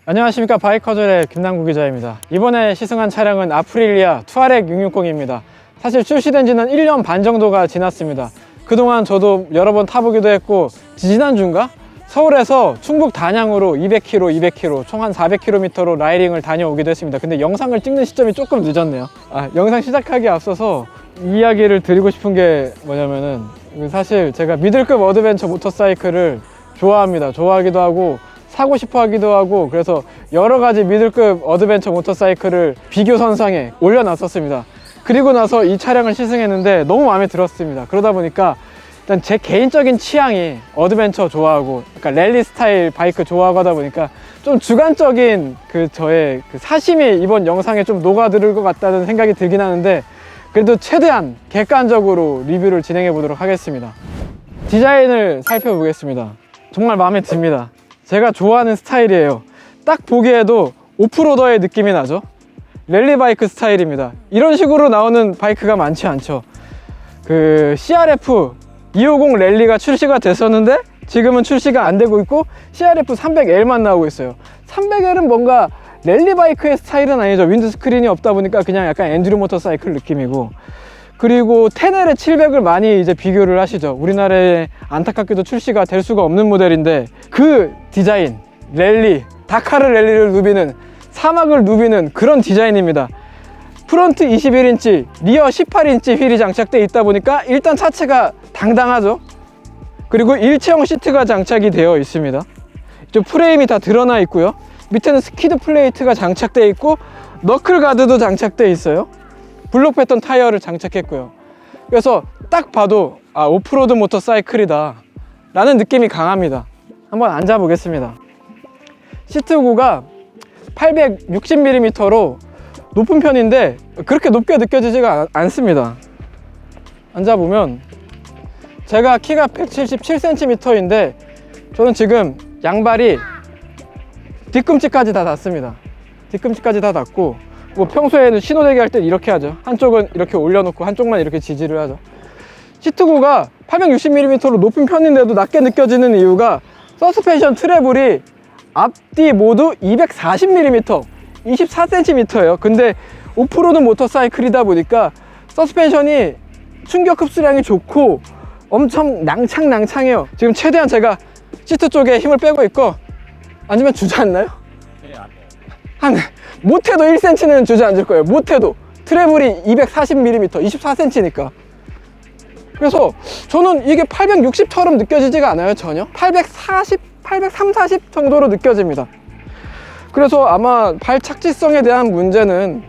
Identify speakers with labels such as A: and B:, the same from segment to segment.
A: 안녕하십니까, 바이커절의 김남구 기자입니다. 이번에 시승한 차량은 아프릴리아 투아렉 660입니다. 사실 출시된 지는 1년 반 정도가 지났습니다. 그동안 저도 여러 번 타보기도 했고, 지난주인가? 서울에서 충북 단양으로 200km 총 한 400km로 라이딩을 다녀오기도 했습니다. 근데 영상을 찍는 시점이 조금 늦었네요. 영상 시작하기에 앞서서 이야기를 드리고 싶은 게 뭐냐면은, 사실 제가 미들급 어드벤처 모터사이클을 좋아합니다. 좋아하기도 하고 사고 싶어 하기도 하고, 그래서 여러 가지 미들급 어드벤처 모터사이클을 비교 선상에 올려놨었습니다. 그리고 나서 이 차량을 시승했는데 너무 마음에 들었습니다. 그러다 보니까 일단 제 개인적인 취향이 어드벤처 좋아하고, 그러니까 랠리 스타일 바이크 좋아하고 하다 보니까 좀 주관적인 저의 사심이 이번 영상에 좀 녹아들을 것 같다는 생각이 들긴 하는데, 그래도 최대한 객관적으로 리뷰를 진행해 보도록 하겠습니다. 디자인을 살펴보겠습니다. 정말 마음에 듭니다. 제가 좋아하는 스타일이에요. 딱 보기에도 오프로더의 느낌이 나죠. 랠리 바이크 스타일입니다. 이런 식으로 나오는 바이크가 많지 않죠. CRF 250 랠리가 출시가 됐었는데 지금은 출시가 안 되고 있고, CRF 300L만 나오고 있어요. 300L은 뭔가 랠리 바이크의 스타일은 아니죠. 윈드 스크린이 없다 보니까 그냥 약간 엔듀로 모터사이클 느낌이고, 그리고 테넬의 700을 많이 이제 비교를 하시죠. 우리나라에 안타깝게도 출시가 될 수가 없는 모델인데, 그 디자인, 랠리, 다카르 랠리를 누비는, 사막을 누비는 그런 디자인입니다. 프론트 21인치, 리어 18인치 휠이 장착되어 있다 보니까 일단 차체가 당당하죠. 그리고 일체형 시트가 장착이 되어 있습니다. 좀 프레임이 다 드러나 있고요. 밑에는 스키드 플레이트가 장착되어 있고, 너클 가드도 장착되어 있어요. 블록 패턴 타이어를 장착했고요. 그래서 딱 봐도 오프로드 모터사이클이다 라는 느낌이 강합니다. 한번 앉아 보겠습니다. 시트고가 860mm로 높은 편인데 그렇게 높게 느껴지지가 않습니다. 앉아보면, 제가 키가 177cm인데 저는 지금 양발이 뒤꿈치까지 다 닿습니다. 뒤꿈치까지 다 닿고, 뭐 평소에는 신호대기 할 때 이렇게 하죠. 한쪽은 이렇게 올려놓고 한쪽만 이렇게 지지를 하죠. 시트고가 860mm로 높은 편인데도 낮게 느껴지는 이유가, 서스펜션 트래블이 앞뒤 모두 240mm, 24cm예요. 근데 오프로드 모터사이클이다 보니까 서스펜션이 충격 흡수량이 좋고 엄청 낭창해요. 지금 최대한 제가 시트 쪽에 힘을 빼고 있고, 앉으면 주저앉나요? 한 못해도 1cm는 주저앉을 거예요. 못해도. 트래블이 240mm, 24cm니까. 그래서 저는 이게 860처럼 느껴지지가 않아요. 전혀. 840, 830, 40 정도로 느껴집니다. 그래서 아마 발 착지성에 대한 문제는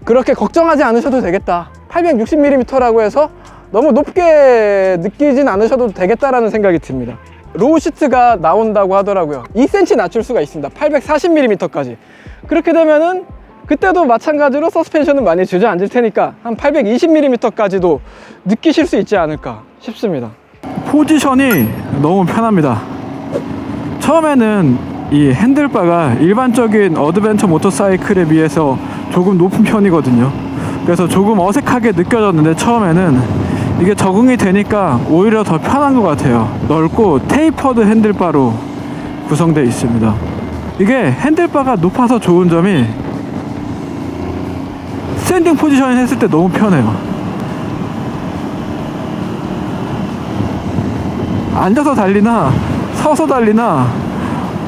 A: 그렇게 걱정하지 않으셔도 되겠다. 860mm라고 해서 너무 높게 느끼진 않으셔도 되겠다라는 생각이 듭니다. 로우 시트가 나온다고 하더라고요. 2cm 낮출 수가 있습니다. 840mm까지. 그렇게 되면은 그때도 마찬가지로 서스펜션은 많이 주저앉을 테니까 한 820mm까지도 느끼실 수 있지 않을까 싶습니다. 포지션이 너무 편합니다. 처음에는 이 핸들바가 일반적인 어드벤처 모터사이클에 비해서 조금 높은 편이거든요. 그래서 조금 어색하게 느껴졌는데, 처음에는 이게 적응이 되니까 오히려 더 편한 것 같아요. 넓고 테이퍼드 핸들바로 구성되어 있습니다. 이게 핸들바가 높아서 좋은 점이, 스탠딩 포지션 했을 때 너무 편해요. 앉아서 달리나 서서 달리나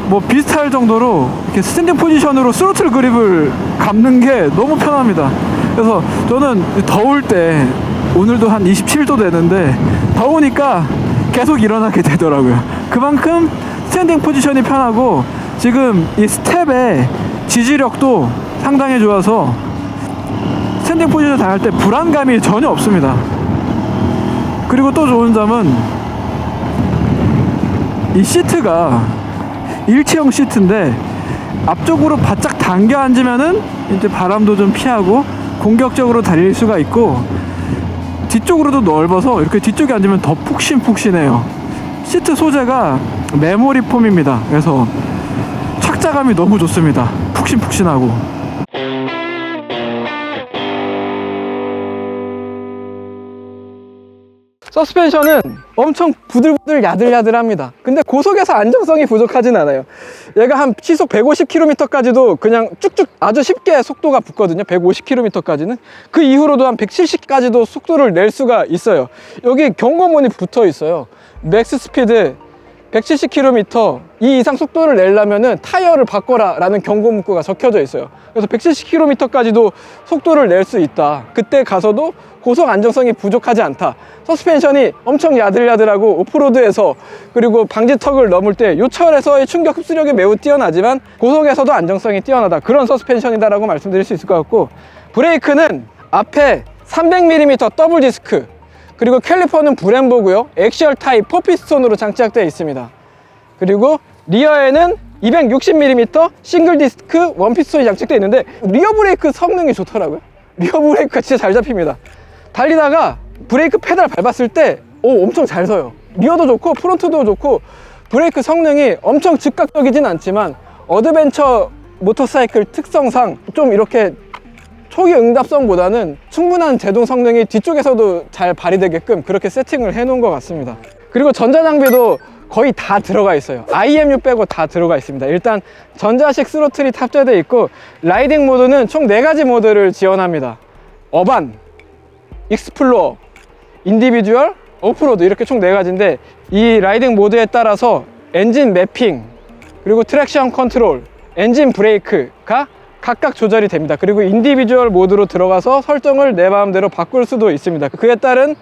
A: 뭐 비슷할 정도로 이렇게 스탠딩 포지션으로 스로틀 그립을 감는 게 너무 편합니다. 그래서 저는 더울 때, 오늘도 한 27도 되는데 더우니까 계속 일어나게 되더라고요. 그만큼 스탠딩 포지션이 편하고, 지금 이 스텝의 지지력도 상당히 좋아서 스탠딩 포지션 당할 때 불안감이 전혀 없습니다. 그리고 또 좋은 점은 이 시트가 일체형 시트인데 앞쪽으로 바짝 당겨 앉으면은 이제 바람도 좀 피하고 공격적으로 달릴 수가 있고, 뒤쪽으로도 넓어서 이렇게 뒤쪽에 앉으면 더 푹신푹신해요. 시트 소재가 메모리 폼입니다. 그래서 착자감이 너무 좋습니다. 푹신푹신하고. 서스펜션은 엄청 부들부들 야들야들합니다. 근데 고속에서 안정성이 부족하진 않아요. 얘가 한 시속 150km까지도 그냥 쭉쭉 아주 쉽게 속도가 붙거든요. 150km까지는. 그 이후로도 한 170까지도 속도를 낼 수가 있어요. 여기 경고문이 붙어 있어요. 맥스 스피드 170km 이 이상 속도를 내려면은 타이어를 바꿔라 라는 경고 문구가 적혀져 있어요. 그래서 170km까지도 속도를 낼 수 있다. 그때 가서도 고속 안정성이 부족하지 않다. 서스펜션이 엄청 야들야들하고 오프로드에서 그리고 방지턱을 넘을 때 요철에서의 충격 흡수력이 매우 뛰어나지만 고속에서도 안정성이 뛰어나다. 그런 서스펜션이다라고 말씀드릴 수 있을 것 같고, 브레이크는 앞에 300mm 더블 디스크, 그리고 캘리퍼는 브렘보고요. 엑시얼 타입 4피스톤으로 장착되어 있습니다. 그리고 리어에는 260mm 싱글 디스크 원피스톤이 장착되어 있는데 리어 브레이크 성능이 좋더라고요. 리어 브레이크가 진짜 잘 잡힙니다. 달리다가 브레이크 페달 밟았을 때 엄청 잘 서요. 리어도 좋고 프론트도 좋고 브레이크 성능이 엄청 즉각적이진 않지만 어드벤처 모터사이클 특성상 좀 이렇게 초기 응답성보다는 충분한 제동 성능이 뒤쪽에서도 잘 발휘되게끔 그렇게 세팅을 해 놓은 것 같습니다. 그리고 전자장비도 거의 다 들어가 있어요. IMU 빼고 다 들어가 있습니다. 일단 전자식 스로틀이 탑재되어 있고, 라이딩 모드는 총 4가지 모드를 지원합니다. 어반, 익스플로어, 인디비주얼, 오프로드, 이렇게 총 4가지인데 이 라이딩 모드에 따라서 엔진 매핑, 그리고 트랙션 컨트롤, 엔진 브레이크가 각각 조절이 됩니다. 그리고 인디비주얼 모드로 들어가서 설정을 내 마음대로 바꿀 수도 있습니다. 그에 따른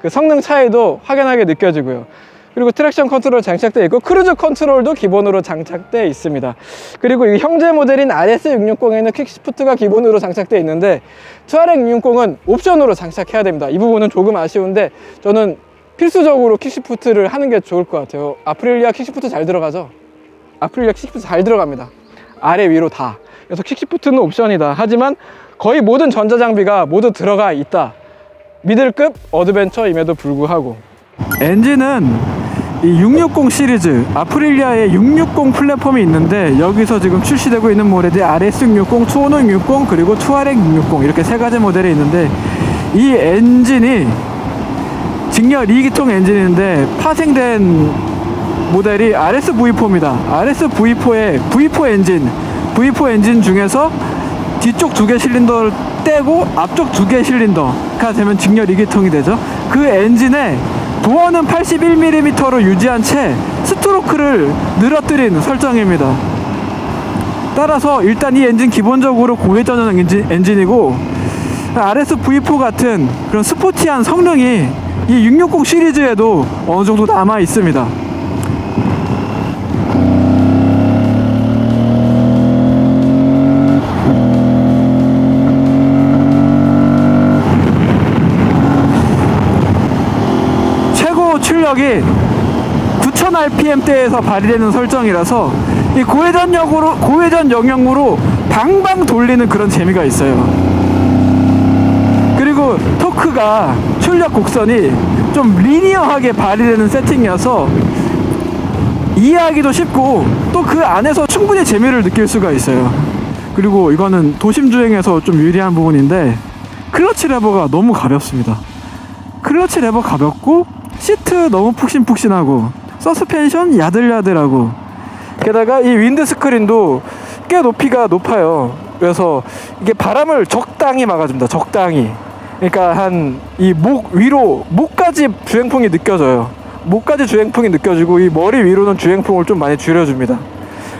A: 그 성능 차이도 확연하게 느껴지고요. 그리고 트랙션 컨트롤 장착되어 있고 크루즈 컨트롤도 기본으로 장착되어 있습니다. 그리고 이 형제 모델인 RS660에는 퀵시프트가 기본으로 장착되어 있는데 투아렉 660은 옵션으로 장착해야 됩니다. 이 부분은 조금 아쉬운데 저는 필수적으로 퀵시프트를 하는 게 좋을 것 같아요. 아프릴리아 퀵시프트 잘 들어가죠? 아프릴리아 퀵시프트 잘 들어갑니다. 아래 위로 다. 그래서 퀵시프트는 옵션이다. 하지만 거의 모든 전자장비가 모두 들어가 있다. 미들급 어드벤처임에도 불구하고. 엔진은 이 660 시리즈 아프릴리아의 660 플랫폼이 있는데, 여기서 지금 출시되고 있는 모델이 RS660, 투오노 660, 그리고 투아렉 660 이렇게 3가지 모델이 있는데, 이 엔진이 직렬 2기통 엔진인데 파생된 모델이 RS-V4입니다. RS-V4의 V4 엔진 중에서 뒤쪽 2개 실린더를 떼고 앞쪽 2개 실린더가 되면 직렬 2기통이 되죠. 그 엔진에 도어는 81mm로 유지한 채 스트로크를 늘어뜨린 설정입니다. 따라서 일단 이 엔진 기본적으로 고회전용 엔진이고, RS-V4 같은 그런 스포티한 성능이 이 660 시리즈에도 어느 정도 남아 있습니다. 출력이 9000rpm대에서 발휘되는 설정이라서 이 고회전 영역으로 방방 돌리는 그런 재미가 있어요. 그리고 토크가 출력 곡선이 좀 리니어하게 발휘되는 세팅이어서 이해하기도 쉽고 또 그 안에서 충분히 재미를 느낄 수가 있어요. 그리고 이거는 도심 주행에서 좀 유리한 부분인데, 클러치 레버가 너무 가볍습니다. 클러치 레버 가볍고 시트 너무 푹신푹신하고 서스펜션 야들야들하고, 게다가 이 윈드 스크린도 꽤 높이가 높아요. 그래서 이게 바람을 적당히 막아줍니다. 적당히. 그러니까 한 이 목 위로, 목까지 주행풍이 느껴져요. 목까지 주행풍이 느껴지고 이 머리 위로는 주행풍을 좀 많이 줄여줍니다.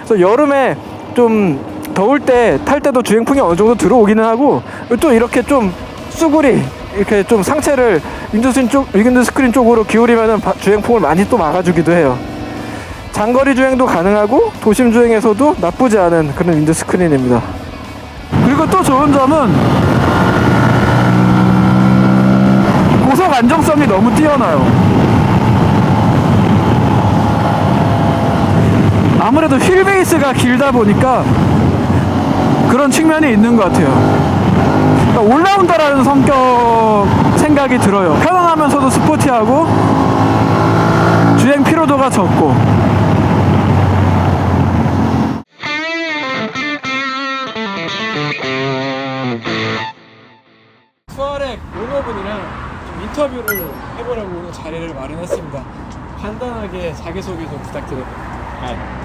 A: 그래서 여름에 좀 더울 때 탈 때도 주행풍이 어느 정도 들어오기는 하고, 또 이렇게 좀 쭈구리 이렇게 좀 상체를 윈드 스크린 쪽으로 기울이면은 주행풍을 많이 또 막아주기도 해요. 장거리 주행도 가능하고 도심 주행에서도 나쁘지 않은 그런 윈드 스크린입니다. 그리고 또 좋은 점은 고속 안정성이 너무 뛰어나요. 아무래도 휠 베이스가 길다 보니까 그런 측면이 있는 것 같아요. 그러니까 올라운더라는 성격 생각이 들어요. 편안하면서도 스포티하고 주행 피로도가 적고. 투아렉 오너분이랑 좀 인터뷰를 해보려고 오늘 자리를 마련했습니다. 간단하게 자기소개 좀 부탁드립니다.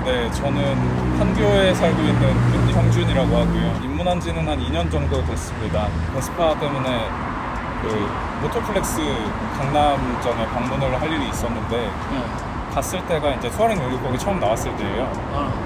B: 네, 저는 판교에 살고 있는 윤형준이라고 하고요. 입문한 지는 한 2년 정도 됐습니다. 베스파 때문에 그 모토플렉스 강남점에 방문을 할 일이 있었는데
A: 네.
B: 갔을 때가 이제 투어링 660이 처음 나왔을 때예요.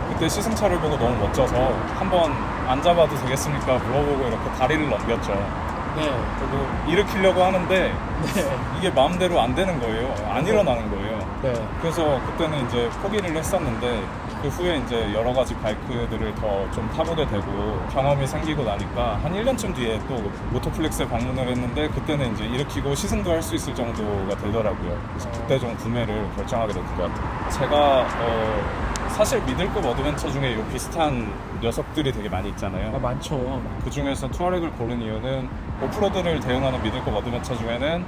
B: 그때 시승차를 보고 너무 멋져서 한번 앉아봐도 되겠습니까 물어보고 이렇게 다리를 넘겼죠.
A: 네.
B: 그리고 일으키려고 하는데
A: 네.
B: 이게 마음대로 안 되는 거예요. 안 일어나는 거예요.
A: 네.
B: 그래서 그때는 이제 포기를 했었는데 그 후에 이제 여러 가지 바이크들을 더 좀 타보게 되고 경험이 생기고 나니까 한 1년쯤 뒤에 또 모토플렉스에 방문을 했는데 그때는 이제 일으키고 시승도 할 수 있을 정도가 되더라고요. 그래서 그때 좀 구매를 결정하게 됐던 것 같아요. 제가 사실 미들급 어드벤처 중에 요 비슷한 녀석들이 되게 많이 있잖아요.
A: 많죠.
B: 그 중에서 투어렉을 고른 이유는 오프로드를 대응하는 미들급 어드벤처 중에는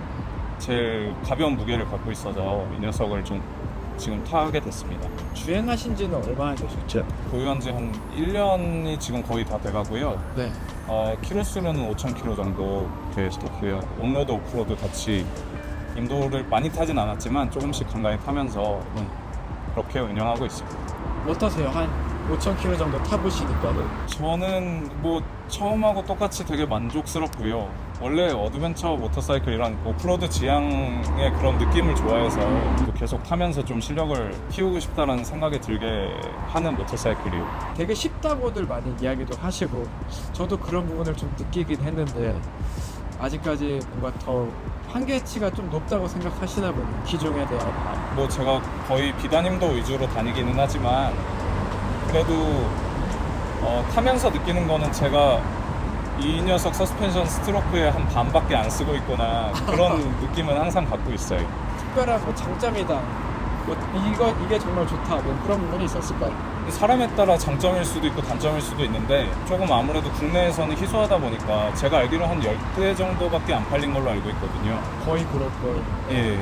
B: 제일 가벼운 무게를 갖고 있어서 이 녀석을 좀 지금 타게 됐습니다.
A: 주행하신 지는 얼마나 되셨죠?
B: 보유한 지 한 1년이 지금 거의 다 돼가고요.
A: 네.
B: 키로수는 5,000km 정도 됐고요. 온로드, 오프로드 같이 인도를 많이 타진 않았지만 조금씩 간간히 타면서 그렇게 운영하고 있습니다.
A: 어떠세요? 한 5,000km 정도 타보시니까.
B: 저는 뭐 처음하고 똑같이 되게 만족스럽고요. 원래 어드벤처 모터사이클이란 오프로드 지향의 그런 느낌을 좋아해서 계속 타면서 좀 실력을 키우고 싶다는 생각이 들게 하는 모터사이클이에요.
A: 되게 쉽다고들 많이 이야기도 하시고 저도 그런 부분을 좀 느끼긴 했는데 아직까지 뭔가 더 한계치가 좀 높다고 생각하시나 보네요. 기종에 대한.
B: 뭐 제가 거의 비단임도 위주로 다니기는 하지만 그래도 타면서 느끼는 거는 제가 이 녀석 서스펜션 스트로크의 한 반밖에 안 쓰고 있구나 그런 느낌은 항상 갖고 있어요.
A: 특별한 뭐 장점이다. 뭐 이게 정말 좋다. 뭐 그런 부분이 있었을까요?
B: 사람에 따라 장점일 수도 있고 단점일 수도 있는데 조금 아무래도 국내에서는 희소하다 보니까 제가 알기로 한 10대 정도밖에 안 팔린 걸로 알고 있거든요.
A: 거의 그럴 걸.
B: 예.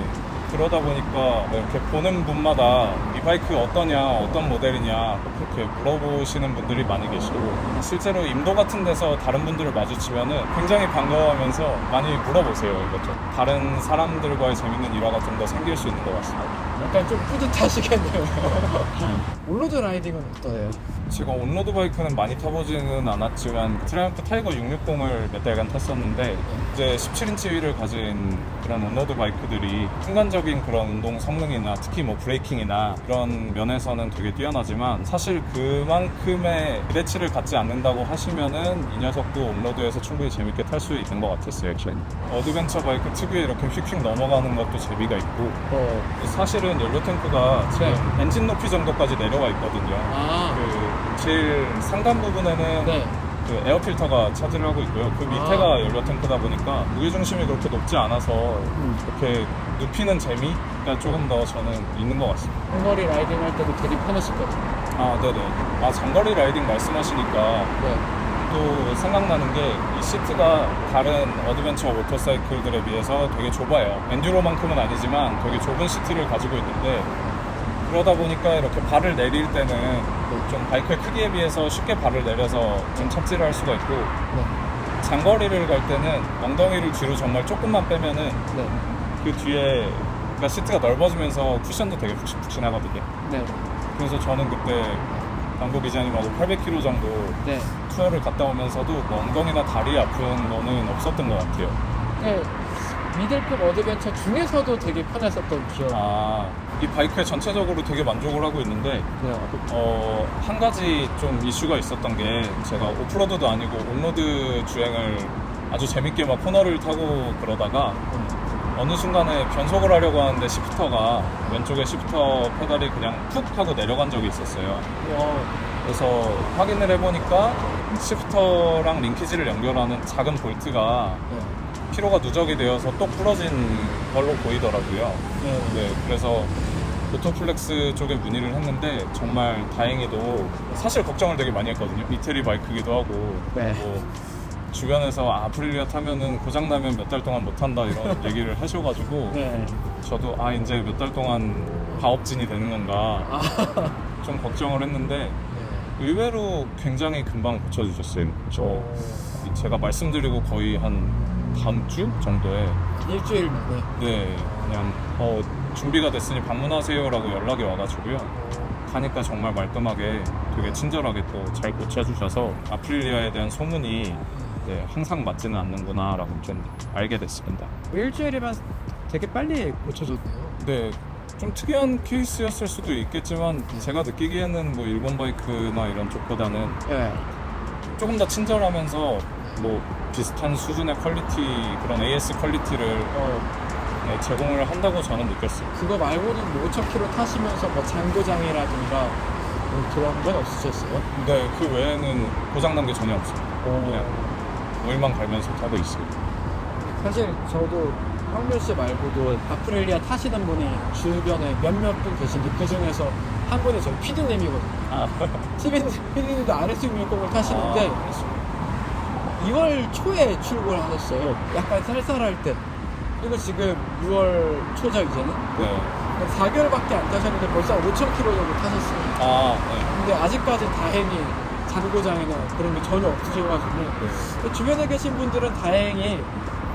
B: 그러다 보니까 이렇게 보는 분마다 이 바이크 어떠냐, 어떤 모델이냐 그렇게 물어보시는 분들이 많이 계시고 실제로 임도 같은 데서 다른 분들을 마주치면은 굉장히 반가워하면서 많이 물어보세요. 이것저것. 다른 사람들과의 재밌는 일화가 좀 더 생길 수 있는 것 같습니다.
A: 약간 좀 뿌듯하시겠네요. 온로드 라이딩은 어떠세요?
B: 제가 온로드 바이크는 많이 타보지는 않았지만 트라이언프 타이거 660을 몇 달간 탔었는데 이제 17인치 휠을 가진 그런 온로드 바이크들이 순간적인 그런 운동 성능이나 특히 뭐 브레이킹이나 이런 면에서는 되게 뛰어나지만 사실 그만큼의 기대치를 갖지 않는다고 하시면은 이 녀석도 온로드에서 충분히 재밌게 탈 수 있는 것 같았어요. 액션이. 어드벤처 바이크 특유의 이렇게 휙휙 넘어가는 것도 재미가 있고 사실은 연료 탱크가 지금 엔진 높이 정도까지 내려와 있거든요. 그 제일 상단 부분에는
A: 네.
B: 그 에어 필터가 차지를 하고 있고요. 그 밑에가 연료 탱크다 보니까 무게 중심이 그렇게 높지 않아서 이렇게 눕히는 재미가 조금 더 저는 있는 것 같습니다.
A: 장거리 라이딩 할 때도 되게 편했을 거예요.
B: 네네. 장거리 라이딩 말씀하시니까
A: 네.
B: 또 생각나는 게 이 시트가 다른 어드벤처 모터사이클들에 비해서 되게 좁아요. 엔듀로만큼은 아니지만 되게 좁은 시트를 가지고 있는데 그러다 보니까 이렇게 발을 내릴 때는 좀 바이크의 크기에 비해서 쉽게 발을 내려서 좀 착지를 할 수가 있고 장거리를 갈 때는 엉덩이를 뒤로 정말 조금만 빼면은
A: 네.
B: 그 뒤에 그러니까 시트가 넓어지면서 쿠션도 되게 푹신푹신하거든요.
A: 네.
B: 그래서 저는 그때 광고 기자님하고 800km 정도
A: 네.
B: 투어를 갔다 오면서도 뭐 엉덩이나 다리 아픈 거는 없었던 것 같아요.
A: 네. 미들급 어드벤처 중에서도 되게 편했었던 기억.
B: 이 바이크에 전체적으로 되게 만족을 하고 있는데
A: 네.
B: 한 가지 좀 이슈가 있었던 게 제가 오프로드도 아니고 온로드 주행을 아주 재밌게 막 코너를 타고 그러다가 어느 순간에 변속을 하려고 하는데 시프터가 왼쪽에 시프터 페달이 그냥 푹 하고 내려간 적이 있었어요. 그래서 확인을 해보니까 시프터랑 링키지를 연결하는 작은 볼트가 피로가 누적이 되어서 똑 부러진 걸로 보이더라고요. 네, 그래서 모토플렉스 쪽에 문의를 했는데 정말 다행히도 사실 걱정을 되게 많이 했거든요. 이태리 바이크기도 하고
A: 네.
B: 뭐 주변에서 아프릴리아 타면은 고장나면 몇 달 동안 못 탄다 이런 얘기를 하셔가지고
A: 네.
B: 저도 이제 몇 달 동안 가업진이 되는 건가 좀 걱정을 했는데 의외로 굉장히 금방 고쳐주셨어요. 제가 말씀드리고 거의 한 다음 주 정도에
A: 일주일 만에.
B: 네, 그냥 준비가 됐으니 방문하세요라고 연락이 와가지고요. 가니까 정말 말끔하게 되게 친절하게 또 잘 고쳐주셔서 아프릴리아에 대한 소문이 네, 항상 맞지는 않는구나라고 좀 알게 됐습니다.
A: 일주일이면 되게 빨리 고쳐줬네요.
B: 네, 좀 특이한 케이스였을 수도 있겠지만 제가 느끼기에는 뭐 일본 바이크나 이런 쪽보다는
A: 네.
B: 조금 더 친절하면서 뭐 비슷한 수준의 퀄리티, 그런 AS 퀄리티를 네, 제공을 한다고 저는 느꼈어요.
A: 그거 말고는 뭐 5,000km 타시면서 뭐 잔고장이라든가 뭐 그런 건 없으셨어요?
B: 근데 그 외에는 고장난 게 전혀 없어요. 그냥 오일만 갈면서 타고 있어요.
A: 사실 저도 황별 씨 말고도 아프릴리아 타시는 분이 주변에 몇몇 분 계신데 그 중에서 한 분이 저희 피디님이거든요. 피디님도 RS660을 타시는데 2월 초에 출고를 하셨어요. 약간 쌀쌀할 때. 그리고 지금 6월 초죠 이제는.
B: 네.
A: 4개월밖에 안 타셨는데 벌써 5,000km 정도 타셨어요.
B: 네.
A: 근데 아직까지 다행히 잔고장이나 그런 게 전혀 없으셔가지고 주변에 계신 분들은 다행히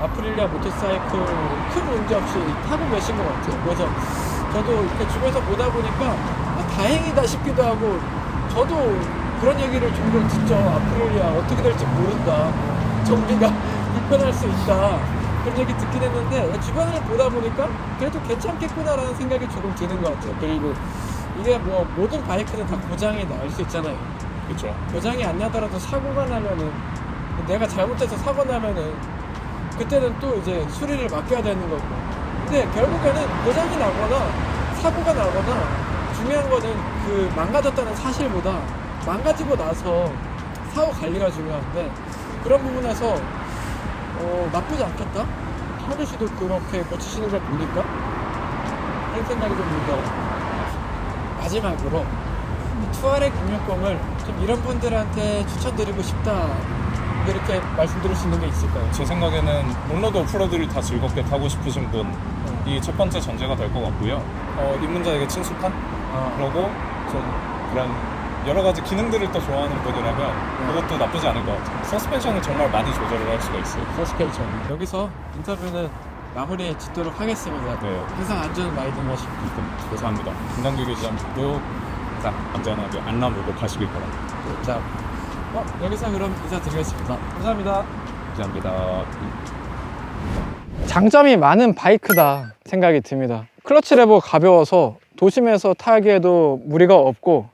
A: 아프릴리아 모터사이클 큰 문제 없이 타고 계신 것 같아요. 그래서 저도 이렇게 주변에서 보다 보니까 다행이다 싶기도 하고, 저도 그런 얘기를 종종 듣죠. 아프릴리아 어떻게 될지 모른다, 정비가 불편할 수 있다, 그런 얘기 듣긴 했는데 주변을 보다 보니까 그래도 괜찮겠구나라는 생각이 조금 드는 것 같아요. 그리고 이게 뭐 모든 바이크는 다 고장이 날 수 있잖아요.
B: 그렇죠.
A: 고장이 안 나더라도 사고가 나면은, 내가 잘못해서 사고 나면은 그때는 또 이제 수리를 맡겨야 되는 거고. 근데 결국에는 고장이 나거나 사고가 나거나 중요한 거는 그 망가졌다는 사실보다 망가지고 나서 사후 관리가 중요한데, 그런 부분에서 나쁘지 않겠다? 하루 씨도 그렇게 고치시는 걸 보니까 그런 생각이 좀 들더라고요. 마지막으로 투아렉 660을 좀 이런 분들한테 추천드리고 싶다, 이렇게 말씀드릴 수 있는 게 있을까요?
B: 제 생각에는 롱로드 오프로드를 다 즐겁게 타고 싶으신 분이 첫 번째 전제가 될 것 같고요. 입문자에게 친숙한? 그리고 좀 그런 여러 가지 기능들을 또 좋아하는 분이라면 그것도 나쁘지 않을 것 같아요. 서스펜션을 정말 많이 조절을 할 수가 있어요.
A: 서스펜션. 여기서 인터뷰는 마무리 짓도록 하겠습니다.
B: 네.
A: 항상 안전 라이딩하시고.
B: 감사합니다. 분당교 교지함도 항상 안전하게 안남으로 가시길 바랍니다.
A: 자, 여기서 그럼 인사드리겠습니다. 감사합니다.
B: 감사합니다.
A: 장점이 많은 바이크다 생각이 듭니다. 클러치 레버 가벼워서 도심에서 타기에도 무리가 없고,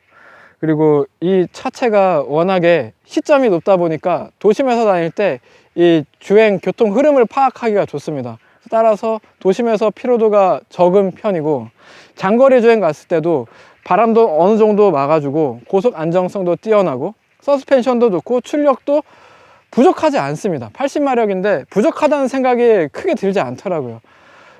A: 그리고 이 차체가 워낙에 시점이 높다 보니까 도심에서 다닐 때 이 주행 교통 흐름을 파악하기가 좋습니다. 따라서 도심에서 피로도가 적은 편이고, 장거리 주행 갔을 때도 바람도 어느 정도 막아주고 고속 안정성도 뛰어나고 서스펜션도 좋고 출력도 부족하지 않습니다. 80마력인데 부족하다는 생각이 크게 들지 않더라고요.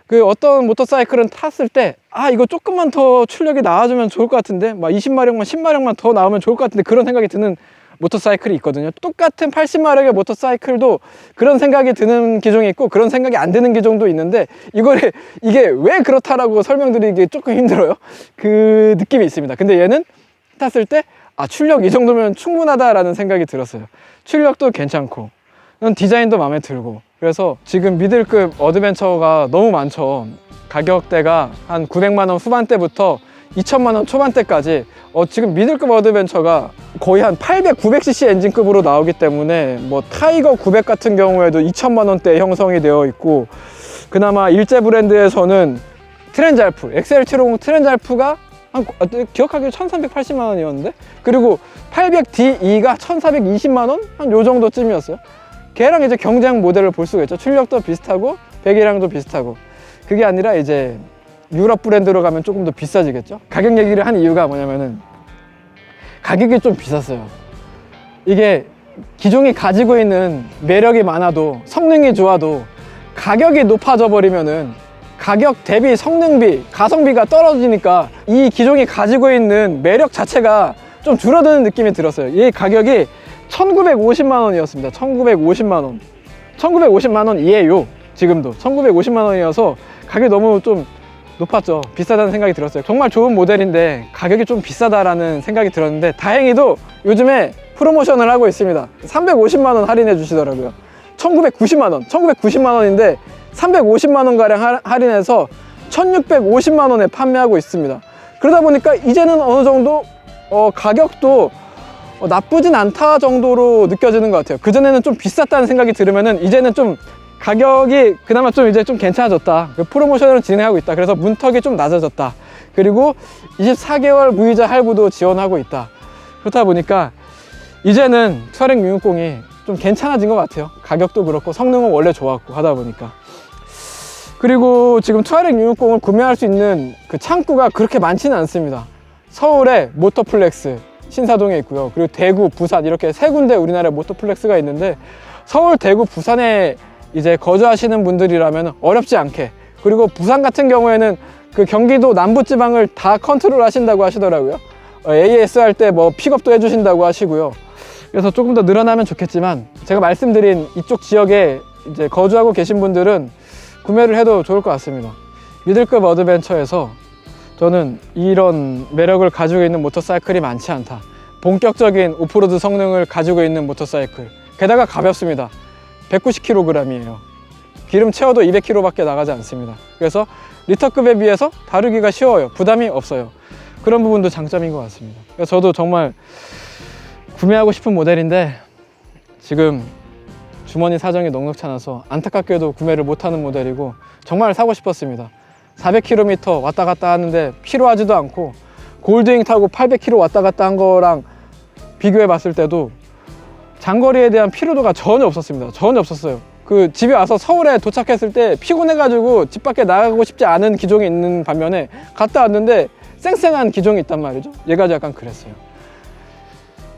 A: 그 어떤 모터사이클은 탔을 때 이거 조금만 더 출력이 나와주면 좋을 것 같은데, 막 20마력만 10마력만 더 나오면 좋을 것 같은데, 그런 생각이 드는 모터사이클이 있거든요. 똑같은 80마력의 모터사이클도 그런 생각이 드는 기종이 있고 그런 생각이 안 드는 기종도 있는데, 이게 왜 그렇다라고 설명드리기 조금 힘들어요. 그 느낌이 있습니다. 근데 얘는 탔을 때 출력 이 정도면 충분하다라는 생각이 들었어요. 출력도 괜찮고 디자인도 마음에 들고, 그래서 지금 미들급 어드벤처가 너무 많죠. 가격대가 한 900만원 후반대부터 2000만원 초반대까지 지금 미들급 어드벤처가 거의 한 800, 900cc 엔진급으로 나오기 때문에, 뭐 타이거 900 같은 경우에도 2000만원대 형성이 되어 있고, 그나마 일제 브랜드에서는 트렌잘프, XL750 트렌잘프가 기억하기로 1380만원이었는데, 그리고 800DE가 1420만원? 한 요 정도쯤이었어요. 걔랑 이제 경쟁 모델을 볼 수가 있죠. 출력도 비슷하고 배기량도 비슷하고. 그게 아니라 이제 유럽 브랜드로 가면 조금 더 비싸지겠죠. 가격 얘기를 한 이유가 뭐냐면은 가격이 좀 비쌌어요. 이게 기종이 가지고 있는 매력이 많아도, 성능이 좋아도 가격이 높아져 버리면은 가격 대비 성능비, 가성비가 떨어지니까 이 기종이 가지고 있는 매력 자체가 좀 줄어드는 느낌이 들었어요. 이 가격이 1950만 원이었습니다. 1950만 원. 1950만 원이에요. 지금도 1950만 원이어서 가격이 너무 좀 높았죠. 비싸다는 생각이 들었어요. 정말 좋은 모델인데 가격이 좀 비싸다라는 생각이 들었는데 다행히도 요즘에 프로모션을 하고 있습니다. 350만 원 할인해 주시더라고요. 1990만 원, 1990만 원인데 350만 원 가량 할인해서 1650만 원에 판매하고 있습니다. 그러다 보니까 이제는 어느 정도 가격도 나쁘진 않다 정도로 느껴지는 것 같아요. 그전에는 좀 비쌌다는 생각이 들으면은 이제는 좀 가격이 그나마 좀 이제 좀 괜찮아졌다. 프로모션을 진행하고 있다. 그래서 문턱이 좀 낮아졌다. 그리고 24개월 무이자 할부도 지원하고 있다. 그렇다 보니까 이제는 투아렉 660이 좀 괜찮아진 것 같아요. 가격도 그렇고 성능은 원래 좋았고 하다 보니까. 그리고 지금 투아렉 660을 구매할 수 있는 그 창구가 그렇게 많지는 않습니다. 서울에 모터플렉스 신사동에 있고요. 그리고 대구, 부산 이렇게 세 군데 우리나라에 모터플렉스가 있는데 서울, 대구, 부산에 이제 거주하시는 분들이라면 어렵지 않게, 그리고 부산 같은 경우에는 그 경기도 남부지방을 다 컨트롤 하신다고 하시더라고요. AS 할 때 뭐 픽업도 해주신다고 하시고요. 그래서 조금 더 늘어나면 좋겠지만 제가 말씀드린 이쪽 지역에 이제 거주하고 계신 분들은 구매를 해도 좋을 것 같습니다. 미들급 어드벤처에서 저는 이런 매력을 가지고 있는 모터사이클이 많지 않다. 본격적인 오프로드 성능을 가지고 있는 모터사이클, 게다가 가볍습니다. 190kg이에요. 기름 채워도 200km 밖에 나가지 않습니다. 그래서 리터급에 비해서 다루기가 쉬워요. 부담이 없어요. 그런 부분도 장점인 것 같습니다. 그래서 저도 정말 구매하고 싶은 모델인데 지금 주머니 사정이 넉넉치 않아서 안타깝게도 구매를 못하는 모델이고 정말 사고 싶었습니다. 400km 왔다 갔다 하는데 피로하지도 않고 골드윙 타고 800km 왔다 갔다 한 거랑 비교해 봤을 때도 장거리에 대한 피로도가 전혀 없었습니다. 전혀 없었어요. 그 집에 와서 서울에 도착했을 때 피곤해가지고 집 밖에 나가고 싶지 않은 기종이 있는 반면에 갔다 왔는데 쌩쌩한 기종이 있단 말이죠. 얘가 약간 그랬어요.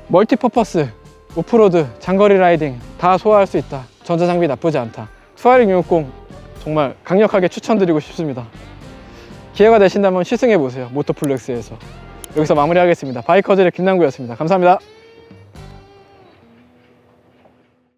A: 멀티퍼퍼스, 오프로드, 장거리 라이딩 다 소화할 수 있다. 전자장비 나쁘지 않다. 투아렉 660 정말 강력하게 추천드리고 싶습니다. 기회가 되신다면 시승해 보세요. 모터플렉스에서. 여기서 마무리하겠습니다. 바이커즈의 김남구였습니다. 감사합니다.